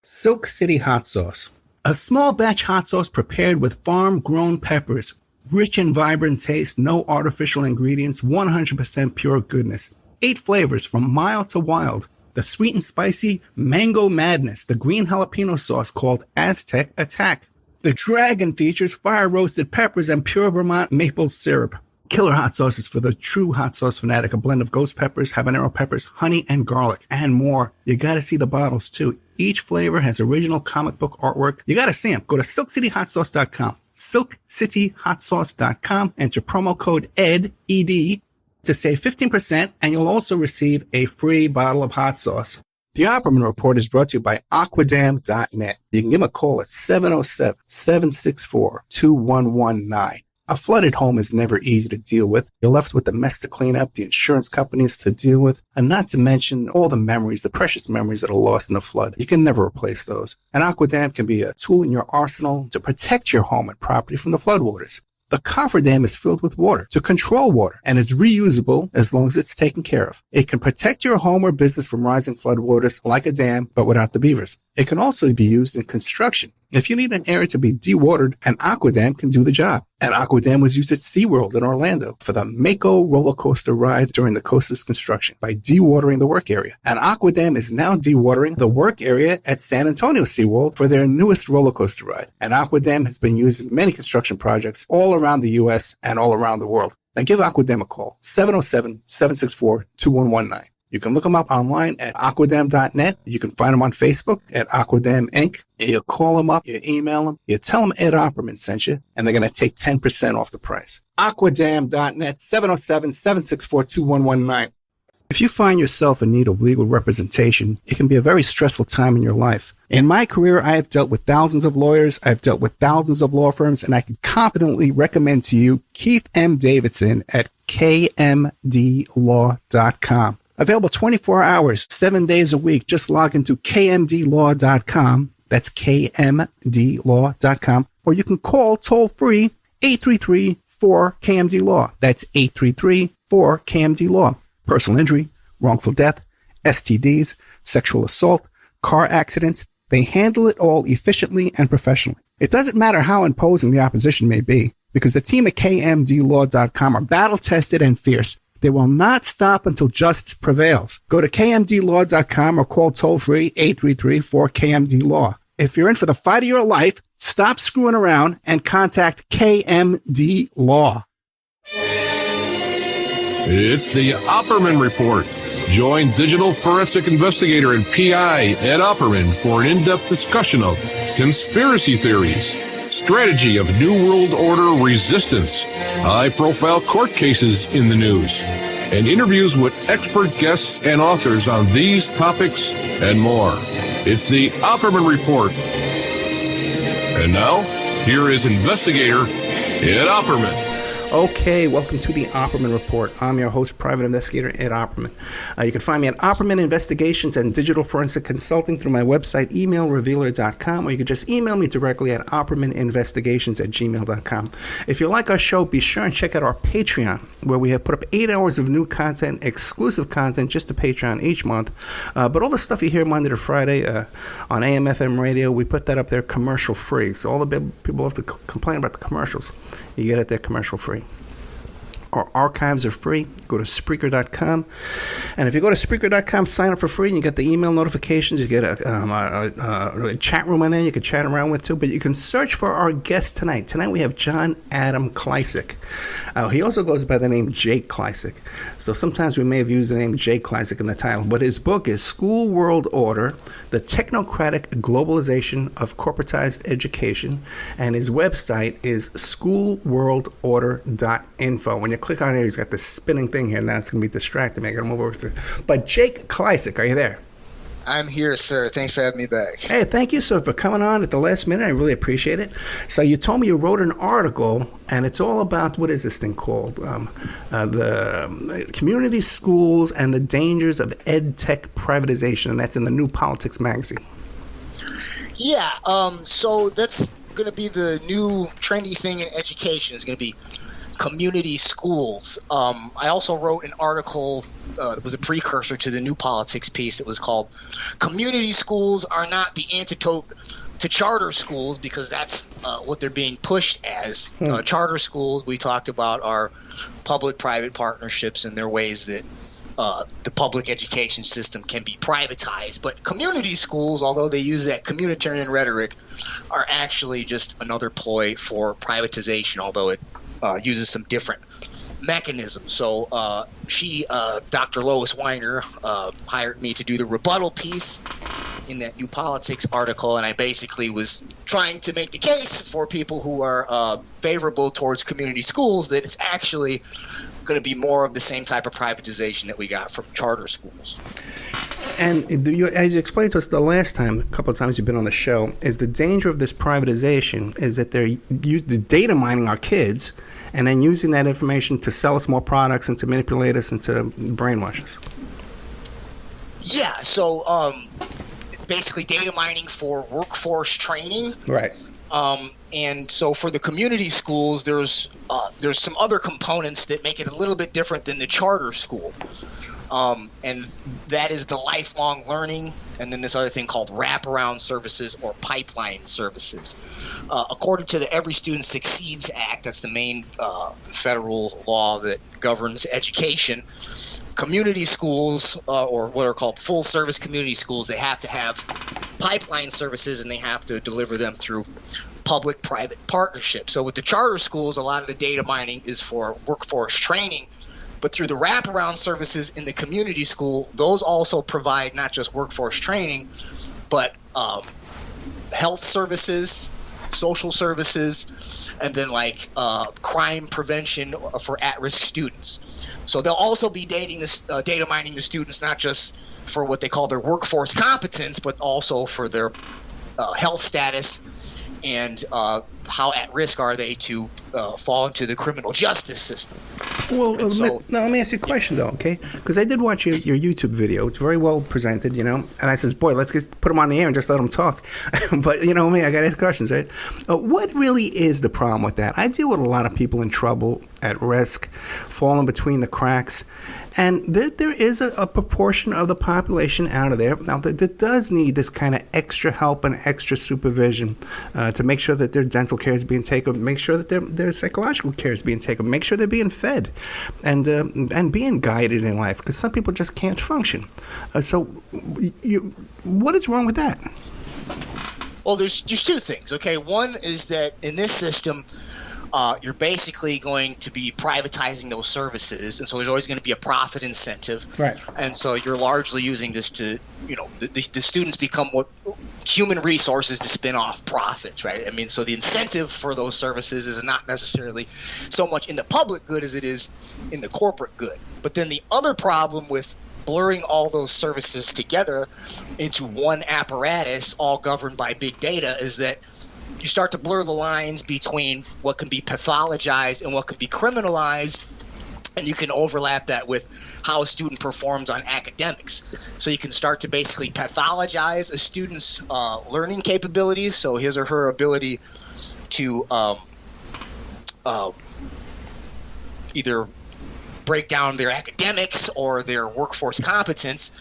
Silk City Hot Sauce. A small batch hot sauce prepared with farm-grown peppers. Rich and vibrant taste, no artificial ingredients, 100% pure goodness. 8 flavors from mild to wild. The sweet and spicy Mango Madness, the green jalapeno sauce called Aztec Attack. The Dragon features fire-roasted peppers and pure Vermont maple syrup. Killer hot sauces for the true hot sauce fanatic. A blend of ghost peppers, habanero peppers, honey, and garlic, and more. You gotta see the bottles, too. Each flavor has original comic book artwork. You gotta see them. Go to silkcityhotsauce.com. silkcityhotsauce.com. Enter promo code ED, ED, to save 15%, and you'll also receive a free bottle of hot sauce. The Opperman Report is brought to you by Aquadam.net. You can give them a call at 707-764-2119. A flooded home is never easy to deal with. You're left with the mess to clean up, the insurance companies to deal with, and not to mention all the memories, the precious memories that are lost in the flood. You can never replace those. And Aquadam can be a tool in your arsenal to protect your home and property from the floodwaters. The cofferdam is filled with water to control water and is reusable as long as it's taken care of. It can protect your home or business from rising floodwaters like a dam, but without the beavers. It can also be used in construction. If you need an area to be dewatered, an Aquadam can do the job. An Aquadam was used at SeaWorld in Orlando for the Mako roller coaster ride during the coaster's construction by dewatering the work area. An Aquadam is now dewatering the work area at San Antonio SeaWorld for their newest roller coaster ride. An Aquadam has been used in many construction projects all around the U.S. and all around the world. Now give Aquadam a call, 707-764-2119. You can look them up online at aquadam.net. You can find them on Facebook at Aquadam Inc. You call them up, you email them, you tell them Ed Opperman sent you, and they're going to take 10% off the price. Aquadam.net, 707-764-2119. If you find yourself in need of legal representation, it can be a very stressful time in your life. In my career, I have dealt with thousands of lawyers, I've dealt with thousands of law firms, and I can confidently recommend to you Keith M. Davidson at kmdlaw.com. Available 24 hours, 7 days a week. Just log into kmdlaw.com. That's kmdlaw.com. Or you can call toll-free 833-4KMD-LAW. That's 833-4KMD-LAW. Personal injury, wrongful death, STDs, sexual assault, car accidents. They handle it all efficiently and professionally. It doesn't matter how imposing the opposition may be, because the team at kmdlaw.com are battle-tested and fierce. They will not stop until justice prevails. Go to kmdlaw.com or call toll-free 833-4KMD-LAW. If you're in for the fight of your life, stop screwing around and contact KMD Law. It's the Opperman Report. Join digital forensic investigator and PI Ed Opperman for an in-depth discussion of conspiracy theories, strategy of New World Order resistance, high-profile court cases in the news, and interviews with expert guests and authors on these topics and more. It's the Opperman Report. And now, here is investigator Ed Opperman. Okay, welcome to the Opperman Report. I'm your host, private investigator Ed Opperman. You can find me at Opperman Investigations and Digital Forensic Consulting through my website, emailrevealer.com, or you can just email me directly at oppermaninvestigations@gmail.com. If you like our show, be sure and check out our Patreon, where we have put up 8 hours of new content, exclusive content, just to Patreon each month. But all the stuff you hear Monday to Friday on AM/FM radio, we put that up there commercial free. So all the people have to complain about the commercials. You get it there commercial free. Our archives are free. Go to Spreaker.com. And if you go to Spreaker.com, sign up for free, and you get the email notifications. You get a chat room on there you can chat around with, too. But you can search for our guest tonight. Tonight we have John Adam Kleisick. He also goes by the name Jake Kleisick. So sometimes we may have used the name Jake Kleisick in the title. But his book is School World Order, The Technocratic Globalization of Corporatized Education. And his website is schoolworldorder.info. When you click on it, he's got this spinning thing here. Now it's going to be distracting me. I got to move over to. But Jake Kleisick, are you there? I'm here, sir. Thanks for having me back. Hey, thank you, sir, for coming on at the last minute. I really appreciate it. So you told me you wrote an article, and it's all about, what is this thing called? The community schools and the dangers of ed tech privatization, and that's in the New Politics magazine. Yeah, so that's going to be the new trendy thing in education. It's going to be community schools. I also wrote an article that was a precursor to the New Politics piece that was called "Community Schools Are Not the Antidote to Charter Schools," because that's what they're being pushed as. Charter schools, we talked about, are public-private partnerships, and they're ways that the public education system can be privatized. But community schools, although they use that communitarian rhetoric, are actually just another ploy for privatization, although it uses some different mechanisms. So Dr. Lois Weiner, hired me to do the rebuttal piece in that New Politics article, and I basically was trying to make the case for people who are favorable towards community schools that it's actually going to be more of the same type of privatization that we got from charter schools. And as you explained to us the last time, a couple of times you've been on the show, is the danger of this privatization is that they're data mining our kids and then using that information to sell us more products and to manipulate us and to brainwash us. Yeah, so basically data mining for workforce training. Right. And so for the community schools, there's some other components that make it a little bit different than the charter school. And that is the lifelong learning, and then this other thing called wraparound services or pipeline services. According to the Every Student Succeeds Act, that's the main federal law that governs education, community schools, or what are called full-service community schools, they have to have pipeline services, and they have to deliver them through public-private partnerships. So with the charter schools, a lot of the data mining is for workforce training, but through the wraparound services in the community school, those also provide not just workforce training, but health services, social services, and then crime prevention for at-risk students. So they'll also be data mining the students not just for what they call their workforce competence, but also for their health status and how at risk are they to fall into the criminal justice system. Well, now let me ask you a question, though, okay? Because I did watch your YouTube video. It's very well presented, and I says, boy, let's just put them on the air and just let them talk. But, I got to ask questions, right? What really is the problem with that? I deal with a lot of people in trouble, at risk, falling between the cracks. And there is a proportion of the population out of there now that does need this kind of extra help and extra supervision to make sure that their dental care is being taken, make sure that their psychological care is being taken, make sure they're being fed and being guided in life, because some people just can't function. So what is wrong with that? Well, there's two things, okay? One is that in this system, you're basically going to be privatizing those services, and so there's always going to be a profit incentive. Right. And so you're largely using this to, the students become what human resources to spin off profits, right? I mean, so the incentive for those services is not necessarily so much in the public good as it is in the corporate good. But then the other problem with blurring all those services together into one apparatus, all governed by big data, is that you start to blur the lines between what can be pathologized and what can be criminalized, and you can overlap that with how a student performs on academics. So you can start to basically pathologize a student's learning capabilities, so his or her ability to either break down their academics or their workforce competence.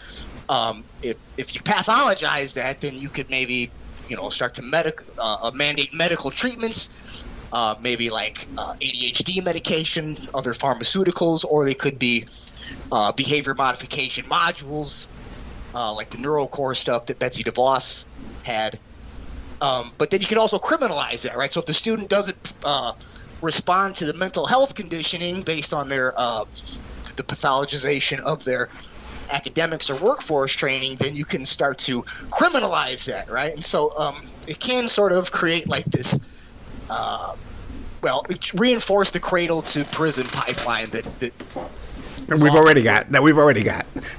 If you pathologize that, then you could maybe start to mandate medical treatments, maybe like ADHD medication, other pharmaceuticals, or they could be behavior modification modules, like the NeuroCore stuff that Betsy DeVos had. But then you can also criminalize that, right? So if the student doesn't respond to the mental health conditioning based on their the pathologization of their academics or workforce training, then you can start to criminalize that, right? And so it can sort of create like this, reinforce the cradle to prison pipeline that we've already got.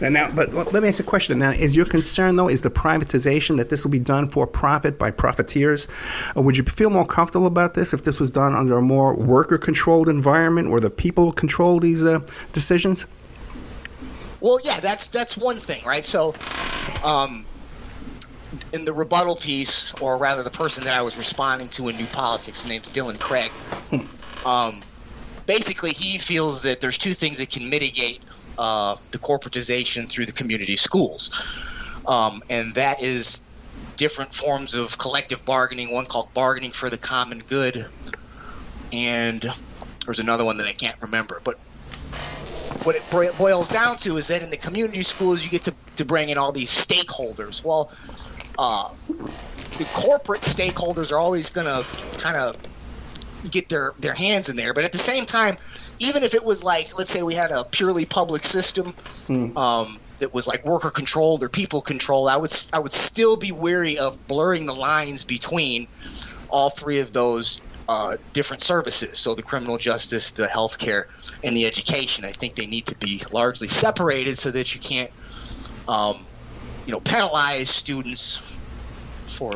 Now, but let me ask a question. Now, is your concern, though, is the privatization, that this will be done for profit by profiteers? Or would you feel more comfortable about this if this was done under a more worker-controlled environment where the people control these decisions? Well, yeah, that's one thing, right? So in the rebuttal piece, or rather the person that I was responding to in New Politics, his name's Dylan Craig, basically he feels that there's two things that can mitigate the corporatization through the community schools, and that is different forms of collective bargaining, one called bargaining for the common good, and there's another one that I can't remember. But what it boils down to is that in the community schools, you get to bring in all these stakeholders. Well, the corporate stakeholders are always going to kind of get their hands in there. But at the same time, even if it was like, let's say we had a purely public system that was like worker controlled or people controlled, I would still be wary of blurring the lines between all three of those different services. So the criminal justice, the healthcare, and the education. I think they need to be largely separated so that you can't, penalize students for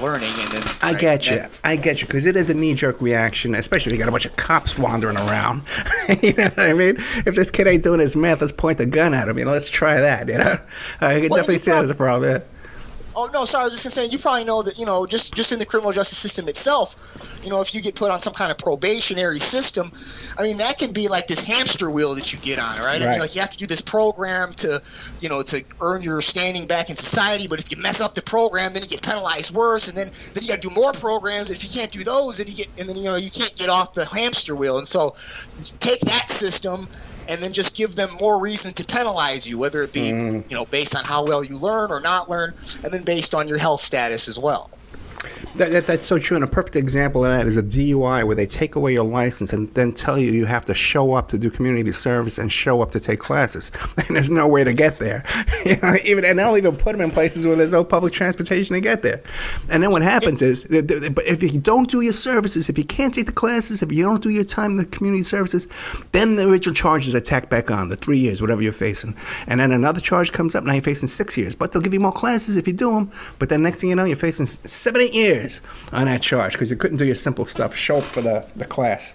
learning. And then I get you, because it is a knee-jerk reaction, especially if you got a bunch of cops wandering around. You know what I mean? If this kid ain't doing his math, let's point the gun at him. Let's try that. I can definitely see that as a problem. Yeah. Oh, no, sorry, I was just going to say, you probably know that, just in the criminal justice system itself, if you get put on some kind of probationary system, I mean, that can be like this hamster wheel that you get on, right? I mean, like you have to do this program to earn your standing back in society, but if you mess up the program, then you get penalized worse, and then you got to do more programs. If you can't do those, then you can't get off the hamster wheel. And so take that system and then just give them more reason to penalize you, whether it be based on how well you learn or not learn, and then based on your health status as well. That's so true. And a perfect example of that is a DUI, where they take away your license and then tell you have to show up to do community service and show up to take classes. And there's no way to get there. And they'll even put them in places where there's no public transportation to get there. And then what happens is, if you don't do your services, if you can't take the classes, if you don't do your time in the community services, then the original charges are tacked back on, the 3 years, whatever you're facing. And then another charge comes up, now you're facing 6 years. But they'll give you more classes if you do them. But then next thing you know, you're facing 7, 8 years on that charge because you couldn't do your simple stuff, show up for the class.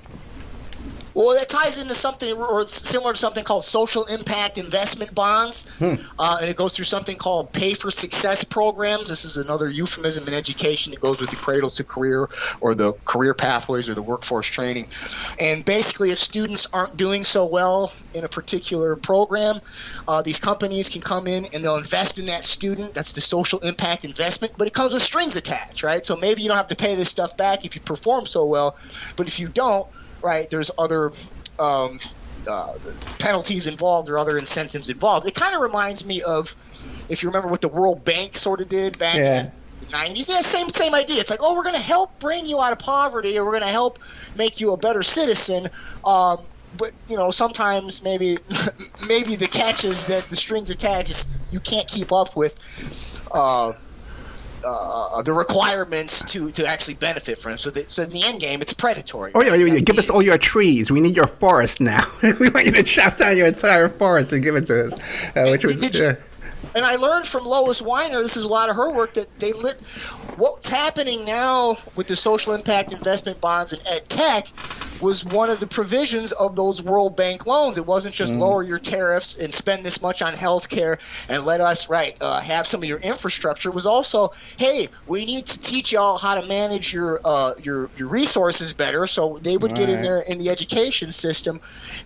Well, that ties into something or similar to something called social impact investment bonds. And it goes through something called pay for success programs. This is another euphemism in education. It goes with the cradle to career or the career pathways or the workforce training. And basically, if students aren't doing so well in a particular program, these companies can come in and they'll invest in that student. That's the social impact investment, but it comes with strings attached, right? So maybe you don't have to pay this stuff back if you perform so well, but if you don't, right, there's other penalties involved or other incentives involved. It kind of reminds me of, if you remember what the World Bank sort of did back in the 90s. Yeah, same idea. It's like, we're going to help bring you out of poverty, or we're going to help make you a better citizen. But sometimes maybe the catch is that the strings attached, you can't keep up with the requirements to actually benefit from it. So in the end game, it's predatory. Oh, yeah, give us all your trees. We need your forest now. We want you to chop down your entire forest and give it to us. And I learned from Lois Weiner, this is a lot of her work, that what's happening now with the social impact investment bonds and ed tech was one of the provisions of those World Bank loans. It wasn't just lower your tariffs and spend this much on healthcare and let us have some of your infrastructure. It was also, hey, we need to teach y'all how to manage your resources better. So they would get in there in the education system,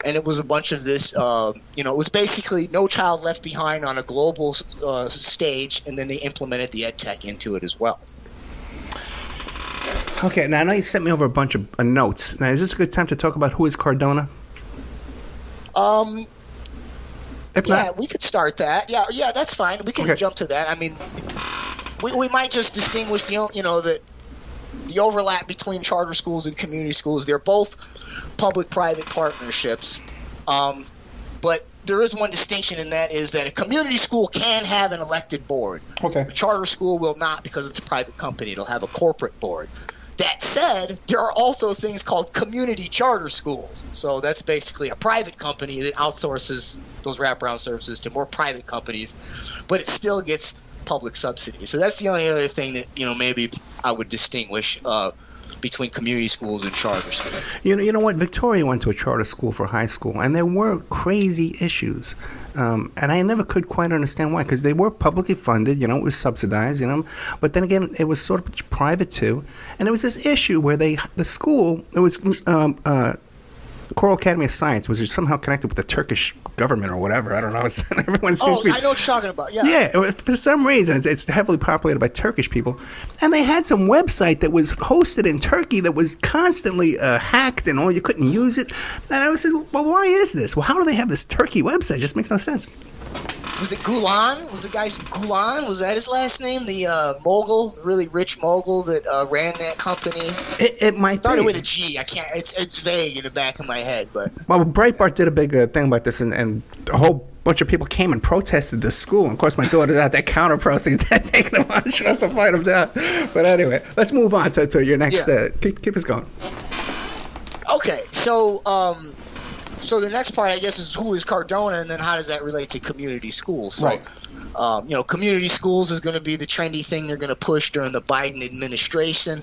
and it was a bunch of this. It was basically No Child Left Behind on a global stage, and then they implemented the ed tech into it as well. Okay, now I know you sent me over a bunch of notes. Now, is this a good time to talk about who is Cardona? If not, we could start that. Yeah, that's fine. We can jump to that. I mean, we might just distinguish the overlap between charter schools and community schools. They're both public-private partnerships, but there is one distinction, and that is that a community school can have an elected board. Okay. A charter school will not, because it's a private company. It'll have a corporate board. That said, there are also things called community charter schools. So that's basically a private company that outsources those wraparound services to more private companies, but it still gets public subsidy. So that's the only other thing that maybe I would distinguish between community schools and charter schools. You know what? Victoria went to a charter school for high school, and there were crazy issues. And I never could quite understand why, because they were publicly funded, it was subsidized, but then again, it was sort of private too. And there was this issue where the school, it was Coral Academy of Science was somehow connected with the Turkish government or whatever. I don't know. Everyone seems to be. I know what you're talking about. Yeah. Yeah. For some reason, it's heavily populated by Turkish people, and they had some website that was hosted in Turkey that was constantly hacked, and you couldn't use it. And I was saying, well, why is this? Well, how do they have this Turkey website? It just makes no sense. Was it Gulen? Was the guy's Gulen? Was that his last name? The mogul, really rich mogul that ran that company. It might started be. with a G. I can't. It's vague in the back of my head, but. Well, Breitbart did a big thing about this, and a whole bunch of people came and protested this school. And of course, my daughter's out there counter-protesting, taking them on, trying to fight them down. But anyway, let's move on to your next. Yeah. Keep us going. Okay, so the next part, I guess, is who is Cardona, and then how does that relate to community schools? So, Right. Community schools is going to be the trendy thing they're going to push during the Biden administration.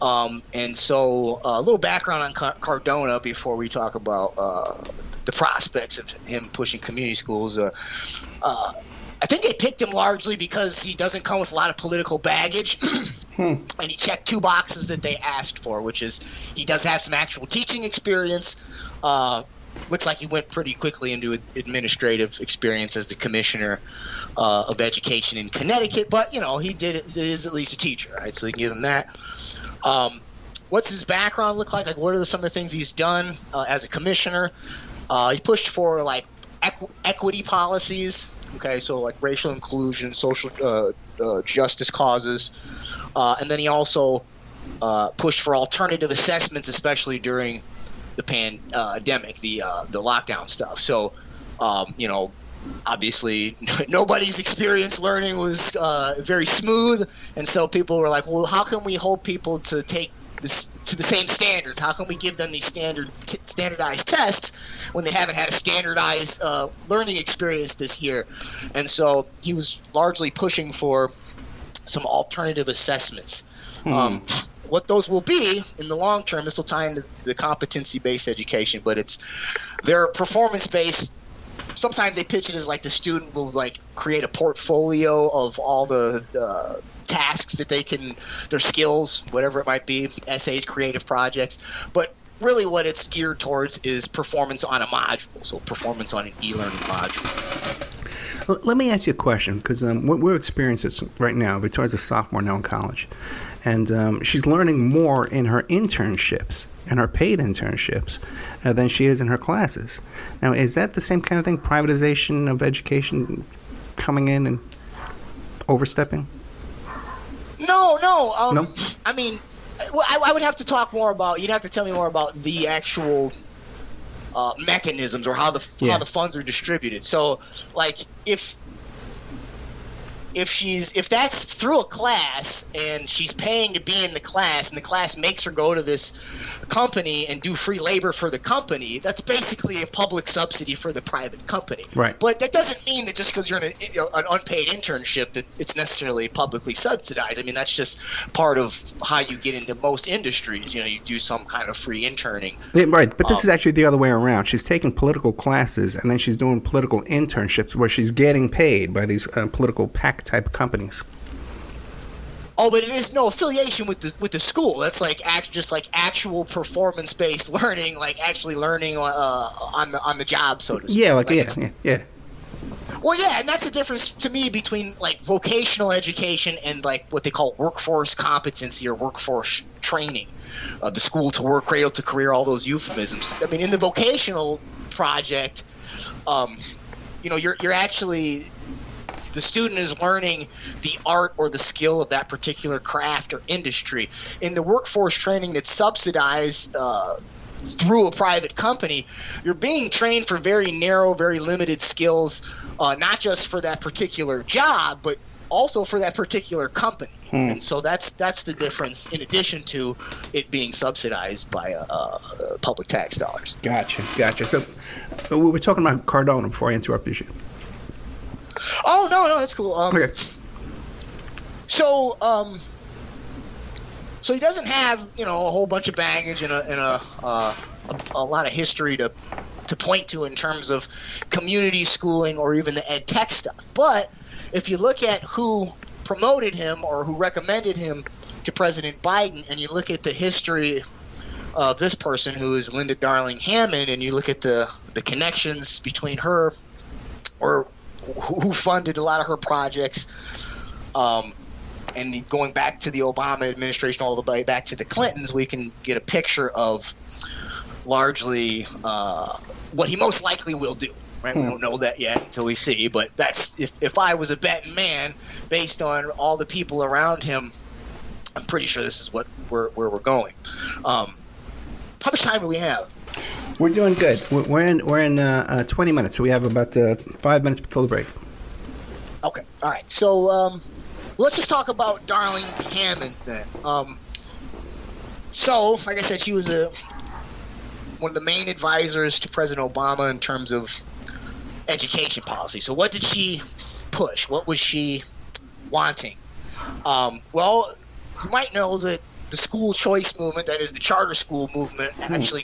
And so a little background on Cardona before we talk about the prospects of him pushing community schools. I think they picked him largely because he doesn't come with a lot of political baggage. And he checked two boxes that they asked for, which is he does have some actual teaching experience. Looks like he went pretty quickly into administrative experience as the commissioner of education in Connecticut. But, he is at least a teacher, right? So they give him that. What's his background look like? Like, what are some of the things he's done as a commissioner? He pushed for, like, equity policies. Okay, so like racial inclusion, social justice causes. And then he also pushed for alternative assessments, especially during the pandemic, the lockdown stuff. So, obviously nobody's experience learning was very smooth. And so people were like, well, how can we hold people to take this to the same standards? How can we give them these standardized tests when they haven't had a standardized learning experience this year? And so he was largely pushing for some alternative assessments. What those will be in the long term, this will tie into the competency-based education, but they're performance-based. Sometimes they pitch it as like the student will like create a portfolio of all the tasks that their skills, whatever it might be, essays, creative projects. But really what it's geared towards is performance on a module, so performance on an e-learning module. Let me ask you a question, because we're experiencing this right now. Victoria's a sophomore now in college, and she's learning more in her internships and her paid internships than she is in her classes. Now, is that the same kind of thing, privatization of education coming in and overstepping? No. No? I mean, I would have to talk more about – you'd have to tell me more about the actual mechanisms or how the funds are distributed. So, like, if that's through a class and she's paying to be in the class and the class makes her go to this company and do free labor for the company, that's basically a public subsidy for the private company. Right. But that doesn't mean that just because you're in an unpaid internship that it's necessarily publicly subsidized. I mean, that's just part of how you get into most industries. You do some kind of free interning. Yeah, right, but this is actually the other way around. She's taking political classes and then she's doing political internships where she's getting paid by these political PAC type companies. Oh, but it is no affiliation with the school. That's like just like actual performance-based learning, like actually learning on the job, so to speak. Yeah, yeah. Well, yeah, and that's the difference to me between like vocational education and like what they call workforce competency or workforce training, the school to work, cradle to career, all those euphemisms. I mean, in the vocational project, you're actually the student is learning the art or the skill of that particular craft or industry. In the workforce training that's subsidized through a private company, you're being trained for very narrow, very limited skills, not just for that particular job, but also for that particular company. And so that's the difference, in addition to it being subsidized by public tax dollars. Gotcha. So we were talking about Cardona before I interrupted you. Oh, no, that's cool. Okay. So he doesn't have, a whole bunch of baggage and a lot of history to point to in terms of community schooling or even the ed tech stuff. But if you look at who promoted him or who recommended him to President Biden, and you look at the history this person, who is Linda Darling Hammond, and you look at the connections between her, or who funded a lot of her projects, and going back to the Obama administration all the way back to the Clintons, we can get a picture of largely what he most likely will do. Right? We don't know that yet until we see, but that's if I was a betting man, based on all the people around him, I'm pretty sure this is where we're going. How much time do we have? We're doing good. We're in 20 minutes, so we have about 5 minutes until the break. Okay, all right. So let's just talk about Darling Hammond then. So, like I said, she was one of the main advisors to President Obama in terms of education policy. So what did she push? What was she wanting? Well, you might know that the school choice movement, that is the charter school movement, actually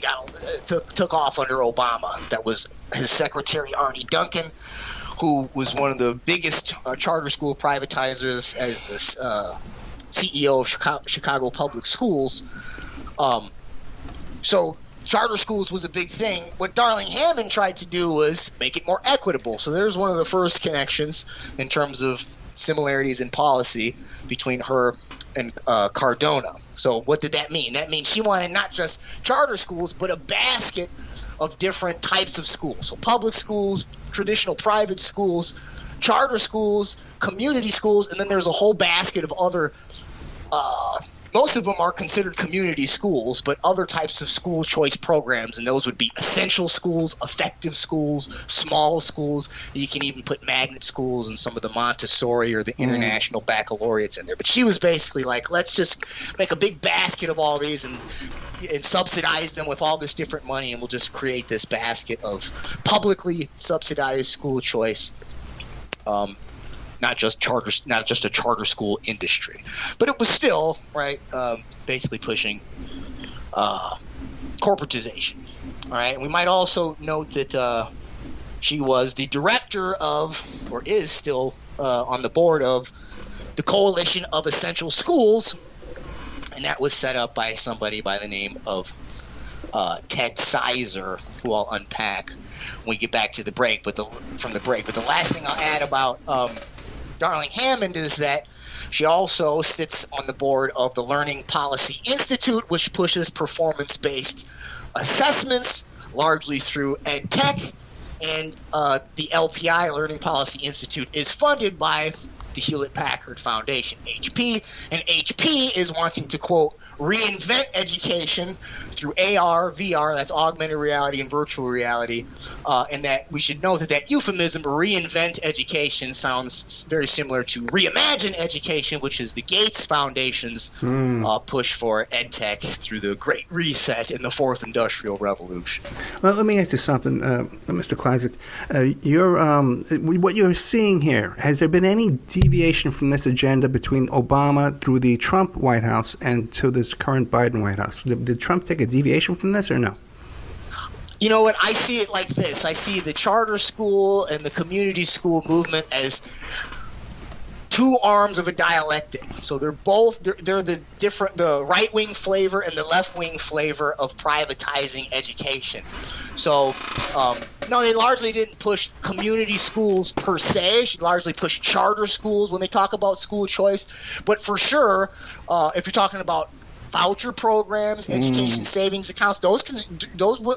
took off under Obama. That was his secretary, Arnie Duncan, who was one of the biggest charter school privatizers as the CEO of Chicago Public Schools. So charter schools was a big thing. What Darling Hammond tried to do was make it more equitable. So there's one of the first connections in terms of similarities in policy between her and Cardona. So what did that mean? That means she wanted not just charter schools, but a basket of different types of schools. So public schools, traditional private schools, charter schools, community schools, and then there's a whole basket of other most of them are considered community schools, but other types of school choice programs, and those would be essential schools, effective schools, small schools. You can even put magnet schools and some of the Montessori or the international baccalaureates in there. But she was basically like, let's just make a big basket of all these and subsidize them with all this different money, and we'll just create this basket of publicly subsidized school choice. Not just a charter school industry, but it was still basically pushing corporatization. All right, and we might also note that she was the director of, or is still on the board of, the Coalition of Essential Schools, and that was set up by somebody by the name of Ted Sizer, who I'll unpack when we get back to the break. But the last thing I'll add about Darling Hammond is that she also sits on the board of the Learning Policy Institute, which pushes performance-based assessments largely through ed tech, and the LPI, Learning Policy Institute, is funded by the Hewlett-Packard Foundation, HP, and HP is wanting to, quote, reinvent education through AR, VR, that's augmented reality and virtual reality, and that we should know that euphemism, reinvent education, sounds very similar to reimagine education, which is the Gates Foundation's push for ed tech through the Great Reset in the Fourth Industrial Revolution. Well, let me ask you something, Mr. Kleisig. What you're seeing here, has there been any deviation from this agenda between Obama through the Trump White House and to this current Biden White House? Did Trump take a deviation from this or no? You know what? I see it like this. I see the charter school and the community school movement as two arms of a dialectic. So they're the right-wing flavor and the left-wing flavor of privatizing education. So, no, they largely didn't push community schools per se. She largely pushed charter schools when they talk about school choice. But for sure, if you're talking about voucher programs, education savings accounts, those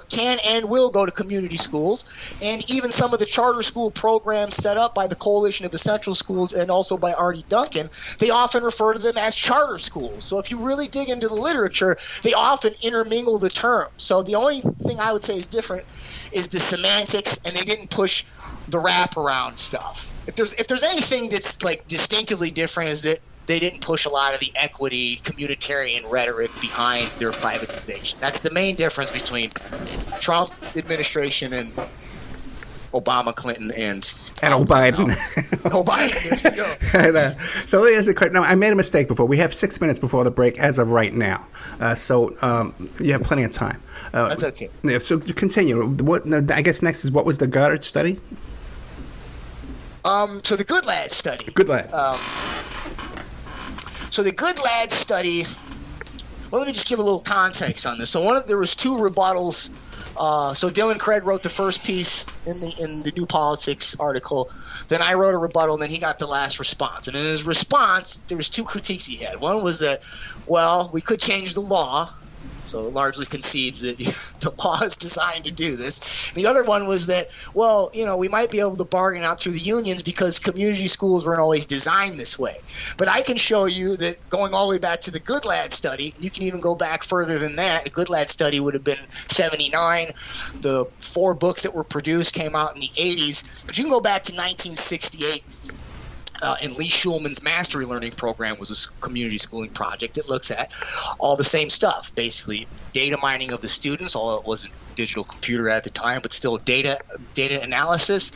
can and will go to community schools, and even some of the charter school programs set up by the Coalition of Essential Schools and also by Arnie Duncan, they often refer to them as charter schools. So if you really dig into the literature, they often intermingle the terms. So the only thing I would say is different is the semantics, and they didn't push the wraparound stuff. If there's anything that's like distinctively different, is that they didn't push a lot of the equity, communitarian rhetoric behind their privatization. That's the main difference between Trump administration and Obama, Clinton, and Biden. Biden. There you go. And, so let me ask you a question. Now, I made a mistake before. We have 6 minutes before the break as of right now. So you have plenty of time. That's okay. Yeah, so to continue, I guess next is, what was the Goddard study? So the Good Lad study. Good Lad. So the Good Lad study Well, let me just give a little context on this. So there was two rebuttals. So Dylan Craig wrote the first piece in the New Politics article. Then I wrote a rebuttal, and then he got the last response. And in his response, there was two critiques he had. One was that, well, we could change the law. So it largely concedes that the law is designed to do this. The other one was that, well, we might be able to bargain out through the unions because community schools weren't always designed this way. But I can show you that going all the way back to the Goodlad study, you can even go back further than that. The Goodlad study would have been 79. The 4 books that were produced came out in the 80s. But you can go back to 1968. And Lee Schulman's Mastery Learning Program was a community schooling project that looks at all the same stuff, basically data mining of the students, although it wasn't digital computer at the time, but still data analysis,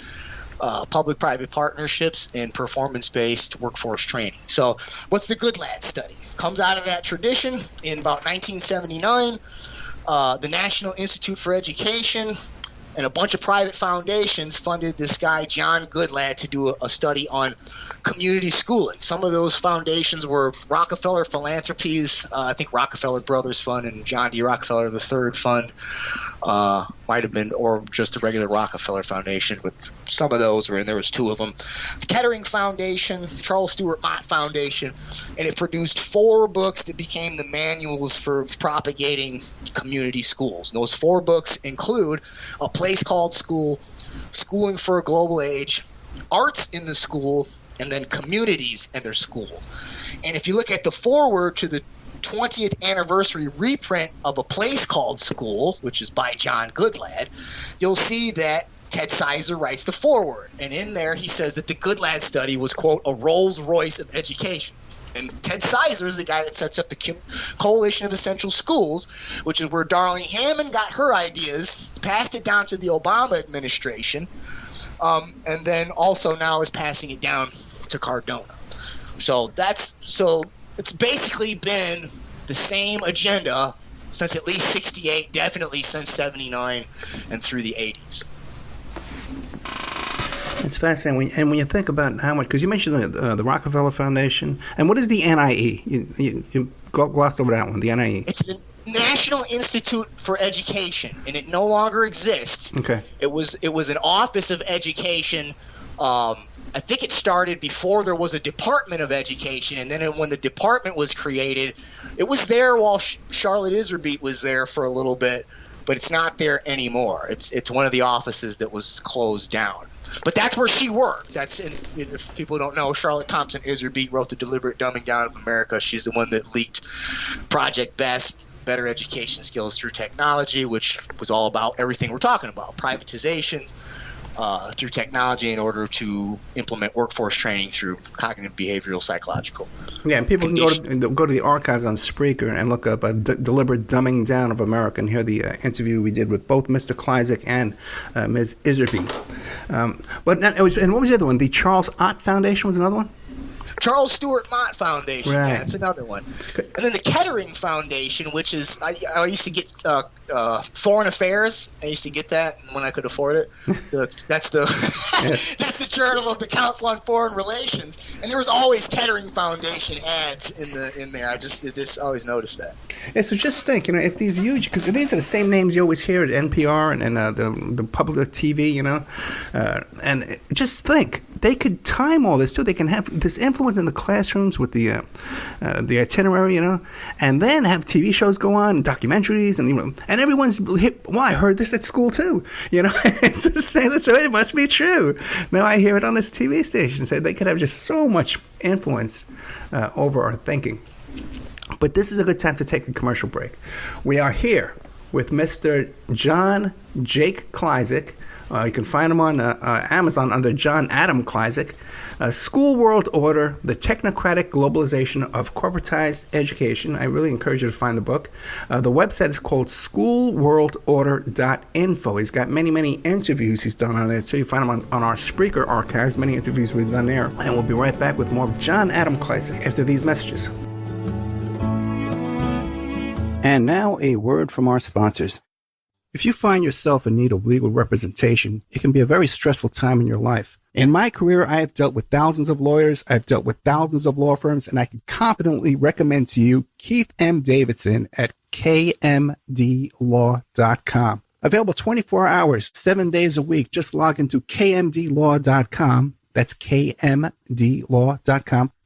public-private partnerships, and performance-based workforce training. So what's the Goodlad study? Comes out of that tradition in about 1979. The National Institute for Education and a bunch of private foundations funded this guy, John Goodlad, to do a study on community schooling. Some of those foundations were Rockefeller Philanthropies, I think Rockefeller Brothers Fund and John D. Rockefeller III Fund might have been, or just the regular Rockefeller Foundation, but some of those were in. There was 2 of them. The Kettering Foundation, Charles Stewart Mott Foundation, and it produced 4 books that became the manuals for propagating community schools. And those 4 books include A Place Called School, Schooling for a Global Age, Arts in the School, and then Communities and Their School. And if you look at the foreword to the 20th anniversary reprint of A Place Called School, which is by John Goodlad, you'll see that Ted Sizer writes the foreword. And in there he says that the Goodlad study was, quote, a Rolls Royce of education. And Ted Sizer is the guy that sets up the Coalition of Essential Schools, which is where Darlene Hammond got her ideas, passed it down to the Obama administration, and then also now is passing it down to Cardona. So it's basically been the same agenda since at least 68, definitely since 79 and through the 80s. It's fascinating. And when you think about how much, because you mentioned the Rockefeller Foundation, and what is the NIE? You glossed over that one, the NIE. It's the National Institute for Education, and it no longer exists. Okay. It was an Office of Education. I think it started before there was a Department of Education, and then when the department was created, it was there while Charlotte Iserbyt was there for a little bit, but it's not there anymore. It's one of the offices that was closed down. But that's where she worked. If people don't know, Charlotte Thompson Iserbyt wrote The Deliberate Dumbing Down of America. She's the one that leaked Project BEST, Better Education Skills Through Technology, which was all about everything we're talking about, privatization through technology in order to implement workforce training through cognitive behavioral psychological. Yeah, and people can go to the archives on Spreaker and look up Deliberate Dumbing Down of America and hear the interview we did with both Mr. Kleisig and Ms. Iserbyt. And what was the other one? The Charles Ott Foundation was another one? Charles Stewart Mott Foundation, right. Yeah, that's another one. And then the Kettering Foundation, which is I used to get Foreign Affairs. I used to get that when I could afford it. That's the Journal of the Council on Foreign Relations, and there was always Kettering Foundation ads in there. I always noticed that. Yeah, so just think, if these huge, because these are the same names you always hear at NPR and the public TV, and just think. They could time all this too. They can have this influence in the classrooms with the itinerary, and then have TV shows go on, and documentaries, and everyone's, well, I heard this at school too, It's the same. So it must be true. Now I hear it on this TV station. So they could have just so much influence over our thinking. But this is a good time to take a commercial break. We are here with Mr. John Jake Kleisig. You can find him on Amazon under John Adam Kleisig. School World Order, The Technocratic Globalization of Corporatized Education. I really encourage you to find the book. The website is called schoolworldorder.info. He's got many, many interviews he's done on there, too. You find him on our Spreaker archives, many interviews we've done there. And we'll be right back with more of John Adam Kleisig after these messages. And now a word from our sponsors. If you find yourself in need of legal representation, it can be a very stressful time in your life. In my career, I have dealt with thousands of lawyers, I've dealt with thousands of law firms, and I can confidently recommend to you Keith M. Davidson at kmdlaw.com. Available 24 hours, 7 days a week. Just log into kmdlaw.com. That's kmdlaw.com.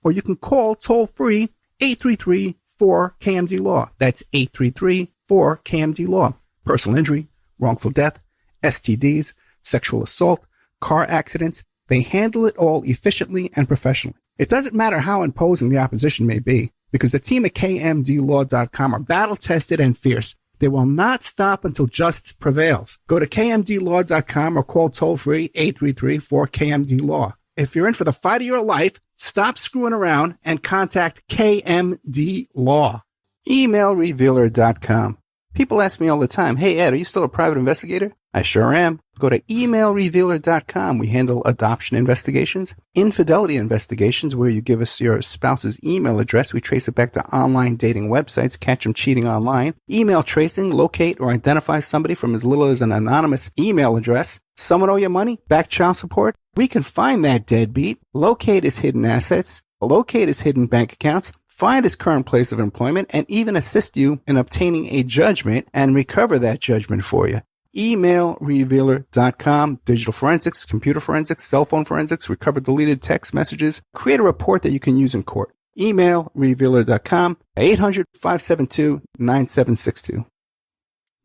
Or you can call toll-free 833-4KMD-LAW. That's 833-4KMD-LAW. Personal injury, wrongful death, STDs, sexual assault, car accidents. They handle it all efficiently and professionally. It doesn't matter how imposing the opposition may be, because the team at kmdlaw.com are battle-tested and fierce. They will not stop until justice prevails. Go to kmdlaw.com or call toll-free 833-4KMD-LAW. If you're in for the fight of your life, stop screwing around and contact KMD Law. Emailrevealer.com. People ask me all the time, hey, Ed, are you still a private investigator? I sure am. Go to emailrevealer.com. We handle adoption investigations, infidelity investigations, where you give us your spouse's email address. We trace it back to online dating websites, catch them cheating online. Email tracing, locate or identify somebody from as little as an anonymous email address. Someone owe you money? Back child support? We can find that deadbeat, locate his hidden assets, locate his hidden bank accounts, find his current place of employment, and even assist you in obtaining a judgment and recover that judgment for you. Emailrevealer.com, digital forensics, computer forensics, cell phone forensics, recover deleted text messages, create a report that you can use in court. Emailrevealer.com, 800-572-9762.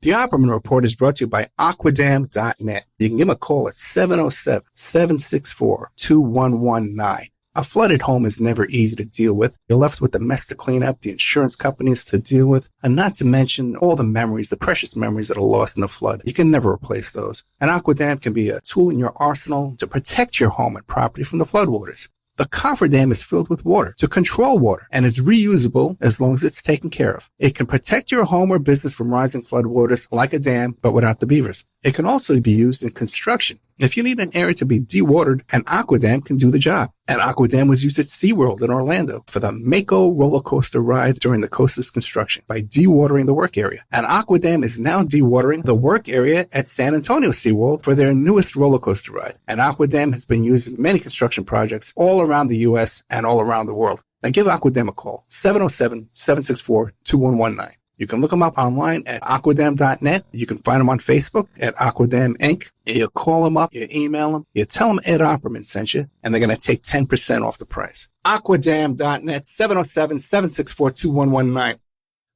The Opperman Report is brought to you by Aquadam.net. You can give them a call at 707-764-2119. A flooded home is never easy to deal with. You're left with the mess to clean up, the insurance companies to deal with, and not to mention all the memories, the precious memories that are lost in the flood. You can never replace those. And Aquadam can be a tool in your arsenal to protect your home and property from the floodwaters. The cofferdam is filled with water to control water and is reusable as long as it's taken care of. It can protect your home or business from rising floodwaters like a dam, but without the beavers. It can also be used in construction. If you need an area to be dewatered, an Aquadam can do the job. An Aquadam was used at SeaWorld in Orlando for the Mako roller coaster ride during the coaster's construction by dewatering the work area. An Aquadam is now dewatering the work area at San Antonio SeaWorld for their newest roller coaster ride. An Aquadam has been used in many construction projects all around the U.S. and all around the world. Now give Aquadam a call, 707-764-2119. You can look them up online at aquadam.net. You can find them on Facebook at Aquadam Inc. You call them up, you email them, you tell them Ed Opperman sent you, and they're going to take 10% off the price. Aquadam.net, 707-764-2119.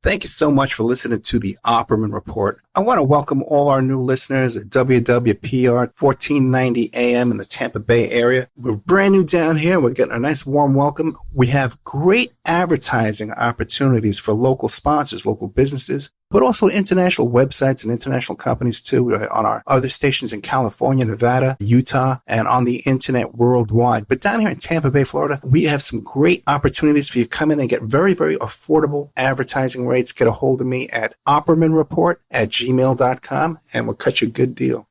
Thank you so much for listening to the Opperman Report. I want to welcome all our new listeners at WWPR 1490 AM in the Tampa Bay area. We're brand new down here. We're getting a nice warm welcome. We have great advertising opportunities for local sponsors, local businesses, but also international websites and international companies too on our other stations in California, Nevada, Utah, and on the internet worldwide. But down here in Tampa Bay, Florida, we have some great opportunities for you to come in and get very, very affordable advertising rates. Get a hold of me at oppermanreport@gmail.com and we'll cut you a good deal.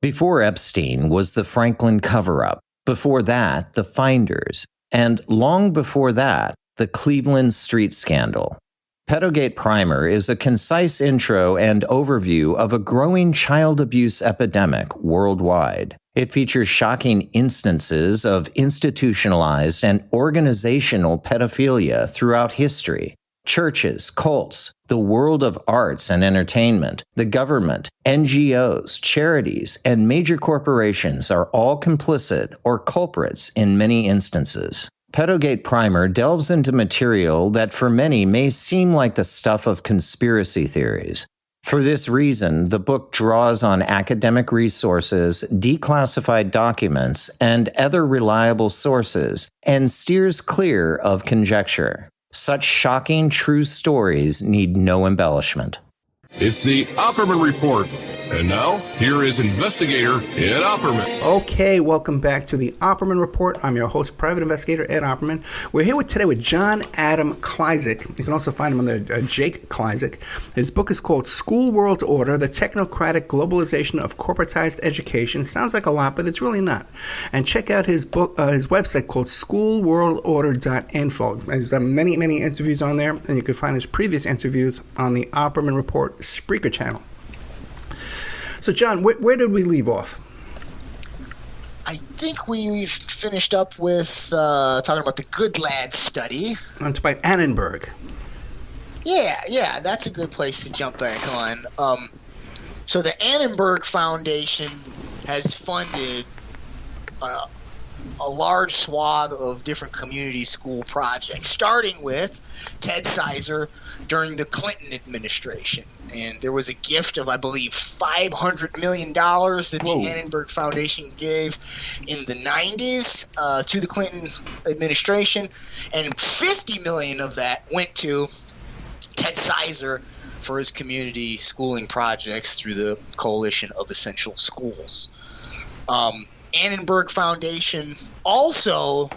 Before Epstein was the Franklin cover-up. Before that, the Finders. And long before that, the Cleveland Street Scandal. Pedogate Primer is a concise intro and overview of a growing child abuse epidemic worldwide. It features shocking instances of institutionalized and organizational pedophilia throughout history. Churches, cults, the world of arts and entertainment, the government, NGOs, charities, and major corporations are all complicit or culprits in many instances. Pedogate Primer delves into material that for many may seem like the stuff of conspiracy theories. For this reason, the book draws on academic resources, declassified documents, and other reliable sources, and steers clear of conjecture. Such shocking true stories need no embellishment. It's the Opperman Report. And now, here is investigator Ed Opperman. Okay, welcome back to the Opperman Report. I'm your host, private investigator Ed Opperman. We're here today with John Adam Kleizek. You can also find him on the Jake Kleizek. His book is called School World Order, The Technocratic Globalization of Corporatized Education. Sounds like a lot, but it's really not. And check out his book, his website called schoolworldorder.info. There's many, many interviews on there, and you can find his previous interviews on the Opperman Report Spreaker channel. So, John, where did we leave off? I think we've finished up with talking about the Good Lad study. It's by Annenberg. Yeah, that's a good place to jump back on. So the Annenberg Foundation has funded a large swath of different community school projects, starting with Ted Sizer during the Clinton administration. And there was a gift of, I believe, $500 million that the Annenberg Foundation gave in the 90s to the Clinton administration. And $50 million of that went to Ted Sizer for his community schooling projects through the Coalition of Essential Schools. Annenberg Foundation also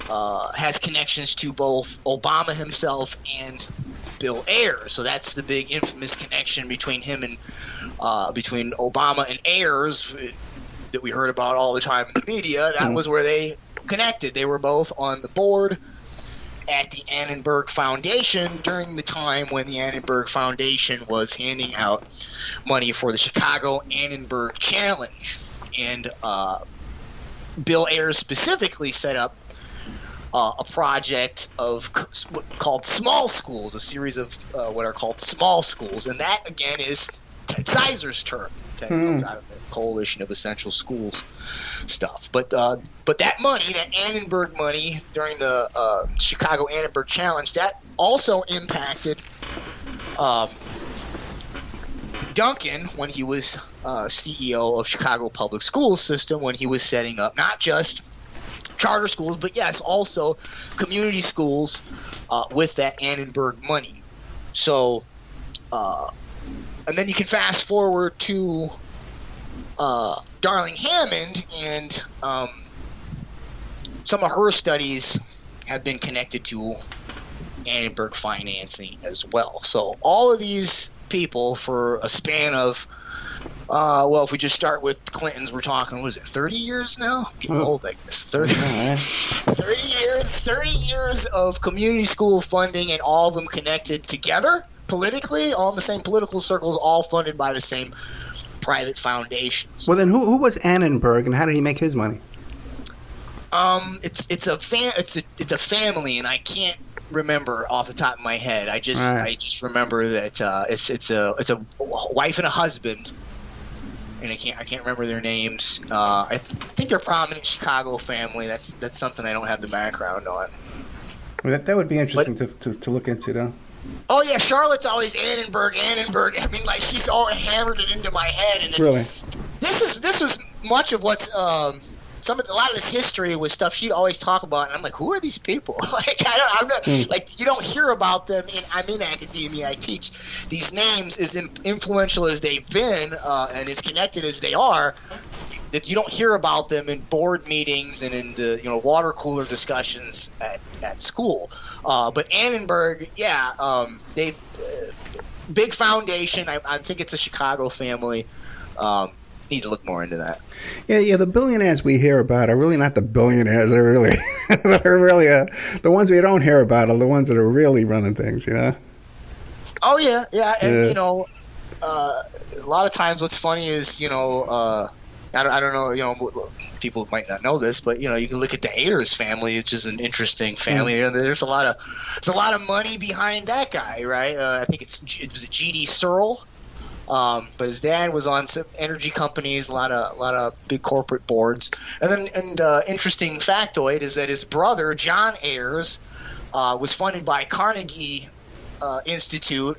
has connections to both Obama himself and Bill Ayers. So that's the big infamous connection between him and between Obama and Ayers that we heard about all the time in the media. That was where they connected. They were both on the board at the Annenberg Foundation during the time when the Annenberg Foundation was handing out money for the Chicago Annenberg Challenge. And Bill Ayers specifically set up a project of called Small Schools, a series of what are called small schools. And that, again, is Ted Sizer's term. That comes out of the Coalition of Essential Schools stuff. But that money, that Annenberg money during the Chicago Annenberg Challenge, that also impacted Duncan when he was CEO of Chicago Public Schools System, when he was setting up not just charter schools, but yes, also community schools with that Annenberg money. So, and then you can fast forward to Darling Hammond, and some of her studies have been connected to Annenberg financing as well. So all of these people, for a span of if we just start with Clinton's, we're talking, what is it, 30 years now? Getting old, I guess. 30 years of community school funding, and all of them connected together politically, all in the same political circles, all funded by the same private foundations. Well, then who was Annenberg, and how did he make his money? It's a family, and I can't remember off the top of my head. I just remember that it's a wife and a husband, and I can't remember their names. I think they're a prominent Chicago family. That's something I don't have the background on. Well, that would be interesting to look into, though. Oh yeah, Charlotte's always Annenberg. I mean, like, she's all hammered it into my head, and really, this was much of what's a lot of this history was stuff she'd always talk about, and I'm like, who are these people? Like, I'm not like, you don't hear about them. I'm in academia. I teach these names, as influential as they've been and as connected as they are, that you don't hear about them in board meetings and in the water cooler discussions at school. But Annenberg, they big foundation. I think it's a Chicago family. Need to look more into that. Yeah. The billionaires we hear about are really not the billionaires. They're really, the ones we don't hear about are the ones that are really running things. Oh yeah, and a lot of times what's funny is I don't know, people might not know this, but you can look at the Ayers family, which is an interesting family. There's a lot of money behind that guy, right? I think it was G.D. Searle. But his dad was on some energy companies, a lot of big corporate boards. And interesting factoid is that his brother, John Ayers, was funded by Carnegie Institute